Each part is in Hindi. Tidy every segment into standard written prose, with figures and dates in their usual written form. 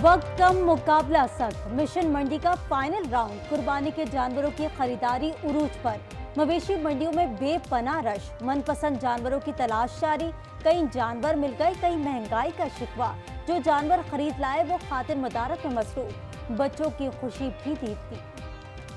वक्त कम, मुकाबला सख्त। मिशन मंडी का फाइनल राउंड। कुर्बानी के जानवरों की खरीदारी उरूज पर। मवेशी मंडियों में बेपनाह रश। मनपसंद जानवरों की तलाश जारी। कई जानवर मिल गए, कई महंगाई का शिकवा। जो जानवर खरीद लाए वो खातिर मदारत में मसरूफ। बच्चों की खुशी भी दीपती।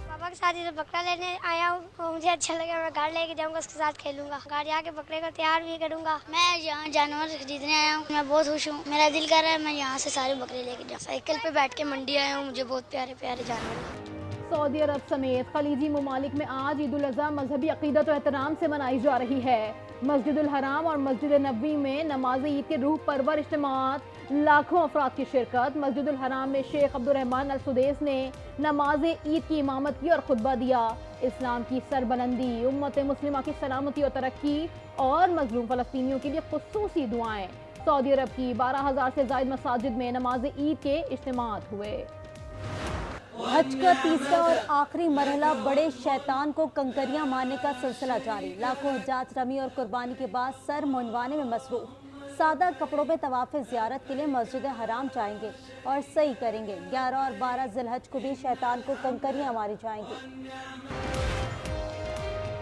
पापा के साथ इधर बकरा लेने आया हूँ, तो मुझे अच्छा लगा। मैं घर लेके जाऊंगा, उसके साथ खेलूंगा। घर जाके बकरे को तैयार भी करूंगा। मैं यहाँ जानवर खरीदने आया हूँ, मैं बहुत खुश हूँ। मेरा दिल कर रहा है मैं यहाँ से सारे बकरे लेके जाऊँ। साइकिल पे बैठ के मंडी आया हूँ, मुझे बहुत प्यारे प्यारे जानवर। सऊदी अरब समेत खलीजी ममालिक में आज ईद उल अज़हा मजहबी अकीदत और एहतराम से मनाई जा रही है। मस्जिदुल हराम और मस्जिद नबवी में नमाज ईद के रूह परवर इज्तिमात, लाखों अफराद की शिरकत। मस्जिदुल हराम में शेख अब्दुर्रहमान अल सुदैस ने नमाज ईद की इमामत की और खुतबा दिया। इस्लाम की सरबलंदी, उम्मत मुस्लिमा की सलामती और तरक्की और मजलूम फलस्तीनियों के लिए खुसूसी दुआएं। सऊदी अरब की 12,000 से ज्यादा मसाजिद में नमाज ईद के इज्तिमात हुए। हज का तीसरा और आखिरी मरहला, बड़े शैतान को कंकरियां मारने का सिलसिला जारी। लाखों हज्जाज रमी और कुर्बानी के बाद सर मुंडवाने में मसरूफ। सादा कपड़ों में तवाफ़े ज़ियारत के लिए मस्जिद हराम जाएंगे और सही करेंगे। 11 और 12 ज़िलहज को भी शैतान को कंकरियां मारी जाएंगी।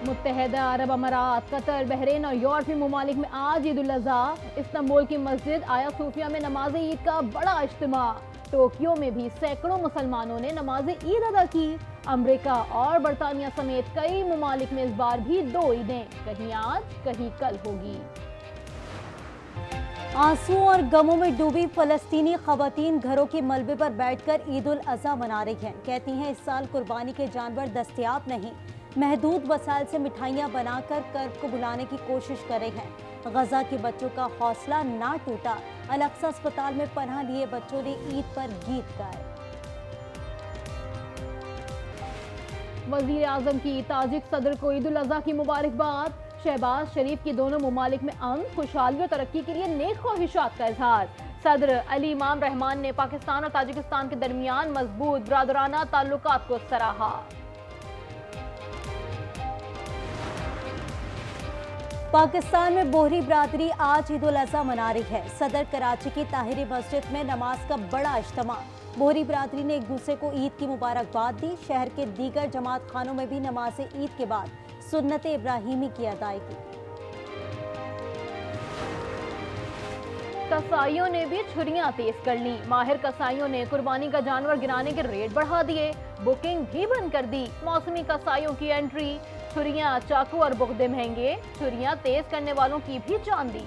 मुत्तहदा अरब अमारात, कतर, बहरीन और यूरोपीय ममालिक में आज ईद उल अज़हा। इस्तांबुल की मस्जिद आया सूफिया में नमाज ईद का बड़ा इज्तिमा। टोक्यो में भी सैकड़ों मुसलमानों ने नमाज ईद अदा की। अमेरिका और बरतानिया समेत कई ममालिक में इस बार भी 2 ईदें, कहीं आज कहीं कल होगी। आंसू और गमों में डूबी फलस्तीनी खवातीन घरों के मलबे पर बैठकर ईद उल अज़हा मना रही हैं। कहती हैं इस साल कुर्बानी के जानवर दस्तयाब नहीं, महदूद वसाइल से मिठाइयाँ बनाकर कर्ब को बुलाने की कोशिश कर रहे हैं। गजा के बच्चों का हौसला ना टूटा। अल-अक्सा अस्पताल में पनाह लिए बच्चों ने ईद पर गीत गाए। वजीर आजम की ताजिक सदर को ईद उल अज़हा की मुबारकबाद। शहबाज शरीफ की दोनों ममालिक में अमन, खुशहाली और तरक्की के लिए नेक ख्वाहिशात का इजहार। सदर अली इमाम रहमान ने पाकिस्तान और ताजिकिस्तान के दरमियान मजबूत ब्रादराना ताल्लुकात को सराहा। पाकिस्तान में बोहरी बरादरी आज ईद उल अज़हा मना रही है। सदर कराची की ताहिरी मस्जिद में नमाज का बड़ा इज्तिमा। बोहरी बरादरी ने एक दूसरे को ईद की मुबारकबाद दी। शहर के दीगर जमात खानों में भी नमाज ईद के बाद सुन्नत इब्राहिमी की अदायगी। कसाईयों ने भी छुरियां तेज कर ली। माहिर कसाईयों ने कुर्बानी का जानवर गिराने के रेट बढ़ा दिए, बुकिंग भी बंद कर दी। मौसमी कसाईयों की एंट्री। छुरियां, चाकू और बुगदे महंगे। छुरियां तेज करने वालों की भी जान दी।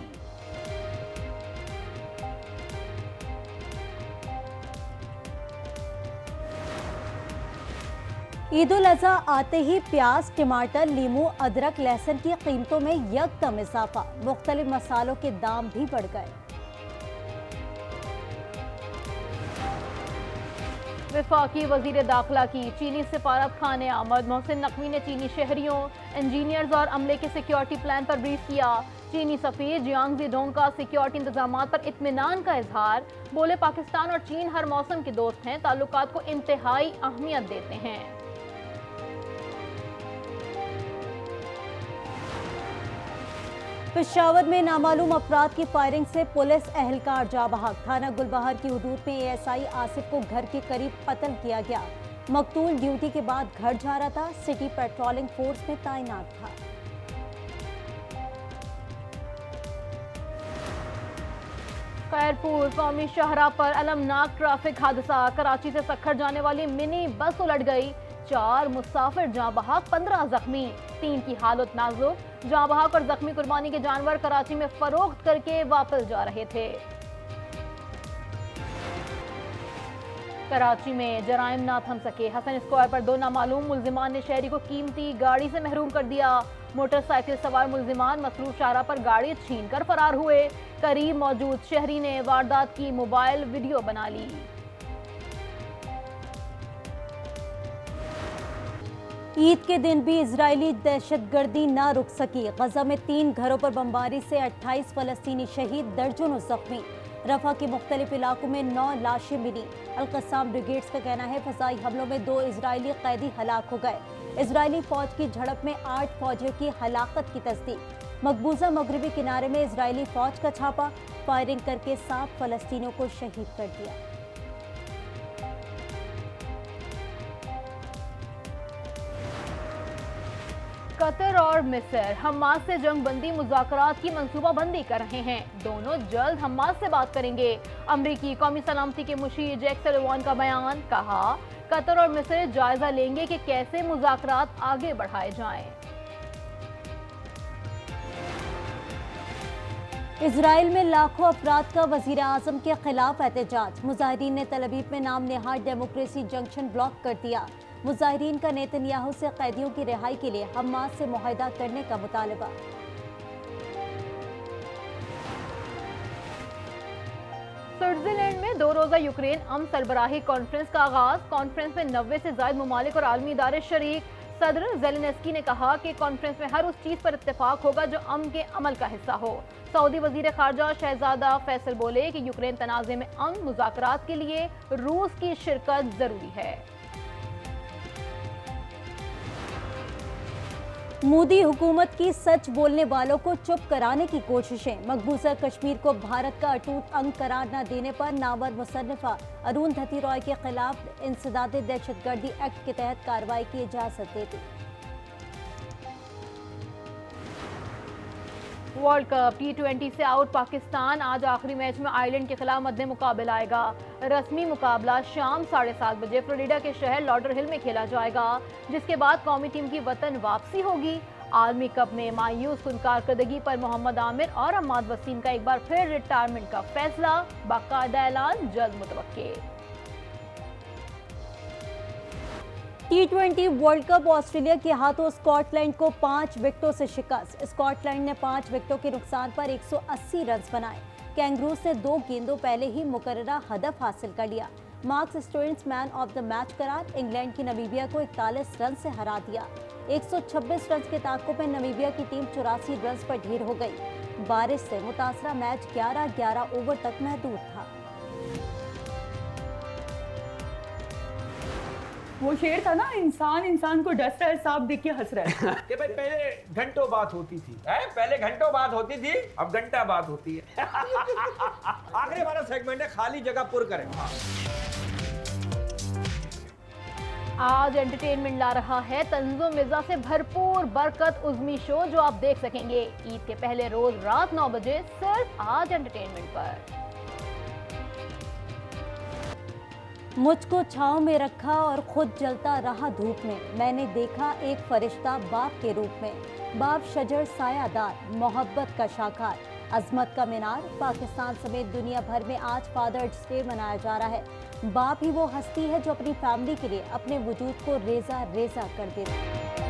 ईद उल अज़हा आते ही प्याज, टमाटर, लीमू, अदरक, लहसुन की कीमतों में यकदम इजाफा। मुख्तलिफ मसालों के दाम भी बढ़ गए। वफाकी वजीर दाखिला की चीनी सिफारत खाने आमद। मोहसिन नकवी ने चीनी शहरियों, इंजीनियर्स और अमले के सिक्योरिटी प्लान पर ब्रीफ किया। चीनी सफीर जियांग जीडोंग का सिक्योरिटी इंतजामात पर इत्मीनान का इजहार। बोले पाकिस्तान और चीन हर मौसम के दोस्त हैं, ताल्लुकात को इंतहाई अहमियत देते हैं। पेशावर में नामालूम अफराद की फायरिंग से पुलिस एहलकार जा बहक। थाना गुलबहार की हदूद में एएसआई आसिफ को घर के करीब कत्ल किया गया। मकतूल ड्यूटी के बाद घर जा रहा था, सिटी पेट्रोलिंग फोर्स में तैनात था। खैरपुर कौमी शाहराह पर अलमनाक ट्रैफिक हादसा। कराची से सक्खर जाने वाली मिनी बस उलट गई। 4 मुसाफिर जाँ बहक, 15 जख्मी। 3 की हालत नाजुक। जाँ बहक और जख्मी कुर्बानी के जानवर कराची में फरोख्त करके वापस जा रहे थे। कराची में जराइम ना थम सके। हसन स्क्वायर पर 2 नामालूम मुल्जिमान ने शहरी को कीमती गाड़ी से महरूम कर दिया। मोटरसाइकिल सवार मुल्जिमान मसरूफ शाहराह पर गाड़ी छीन कर फरार हुए। करीब मौजूद शहरी ने वारदात की मोबाइल वीडियो बना ली। ईद के दिन भी इजरायली दहशतगर्दी ना रुक सकी। गजा में 3 घरों पर बमबारी से 28 फलस्तीनी शहीद, दर्जनों जख्मी। रफा के मुख्तलिफ इलाकों में 9 लाशें मिली। अल-कस्साम ब्रिगेड्स का कहना है फजाई हमलों में 2 इजरायली कैदी हलाक हो गए। इजरायली फौज की झड़प में 8 फौजियों की हलाकत की तस्दीक। मकबूजा मगरबी किनारे में इजरायली फौज का छापा, फायरिंग करके 7 फलस्तीनियों को शहीद कर दिया। कतर और मिस्र हमास से जंग बंदी मुज़ाकरात की मंसूबाबंदी कर रहे हैं। दोनों जल्द हमास से बात करेंगे। अमरीकी कौमी सलामती के मुशीर जैक सलिवान का बयान, कहा कतर और मिस्र जायजा लेंगे कि कैसे मुज़ाकरात आगे बढ़ाए जाएं। इजराइल में लाखों अफराद का वजीर आजम के खिलाफ एहतजाज। मुजाहिरीन ने तल अवीव में नाम नेहाद डेमोक्रेसी जंक्शन ब्लॉक कर दिया। मुजाहिरीन का नेतन्याहू से कैदियों की रिहाई के लिए हमास से मुआहदा करने का मुतालबा। स्विट्जरलैंड में 2 रोजा यूक्रेन अमन सरबराही कॉन्फ्रेंस का आगाज। कॉन्फ्रेंस में 90 से ज्यादा ममालिक और आलमी इदारे शरीक। सदर ज़ेलेंस्की ने कहा कि कॉन्फ्रेंस में हर उस चीज पर इत्तेफाक होगा जो अमन के अमल का हिस्सा हो। सऊदी वजीर खारजा शहजादा फैसल बोले कि यूक्रेन तनाज़े में अमन मुज़ाकरात के लिए रूस की शिरकत जरूरी है। मोदी हुकूमत की सच बोलने वालों को चुप कराने की कोशिशें। मकबूजा कश्मीर को भारत का अटूट अंग करार न देने पर नामवर मुसन्निफा अरुंधति रॉय के खिलाफ इंसदाद दहशतगर्दी एक्ट के तहत कार्रवाई की इजाजत दे दी। वर्ल्ड कप T20 से आउट पाकिस्तान आज आखिरी मैच में आयरलैंड के खिलाफ मद्दे मुकाबला आएगा। रस्मी मुकाबला शाम 7:30 बजे फ्लोरिडा के शहर लॉडरहिल में खेला जाएगा, जिसके बाद कौमी टीम की वतन वापसी होगी। आलमी कप में मायूस कुन कारकर्दगी पर मोहम्मद आमिर और अहमद वसीम का एक बार फिर रिटायरमेंट का फैसला, बाकायदा ऐलान जल्द मुतवक्के। T20 वर्ल्ड कप ऑस्ट्रेलिया के हाथों स्कॉटलैंड को 5 विकेटों से शिकस्त। स्कॉटलैंड ने 5 विकेटों के नुकसान पर 180 रन बनाए। कैंगरूज ने 2 गेंदों पहले ही मुकर्ररा हदफ हासिल कर लिया। Marcus Stoinis man of the match करार। इंग्लैंड की नमीबिया को 41 रन से हरा दिया। 126 रन के ताक़ुब में नमीबिया की टीम 84 रन पर ढेर हो गई। बारिश से मुतासरा मैच 11-11 ओवर तक महदूद था। वो शेर था ना, इंसान को डस रहा है, सांप देख के हंस रहा है। कि भाई पहले घंटों बात होती थी, पहले घंटों बात होती थी, अब घंटा बात होती है। आखिरी हमारा सेगमेंट है खाली जगह पुर करें। आज एंटरटेनमेंट ला रहा है तंज़ुम मिर्जा से भरपूर बरकत उज़्मी शो, जो आप देख सकेंगे ईद के पहले रोज रात 9 बजे सिर्फ आज एंटरटेनमेंट पर। मुझको छांव में रखा और खुद जलता रहा धूप में। मैंने देखा एक फरिश्ता बाप के रूप में। बाप शजर सायादार, मोहब्बत का शाखार, अजमत का मीनार। पाकिस्तान समेत दुनिया भर में आज फादर्स डे मनाया जा रहा है। बाप ही वो हस्ती है जो अपनी फैमिली के लिए अपने वजूद को रेजा रेजा कर देती है।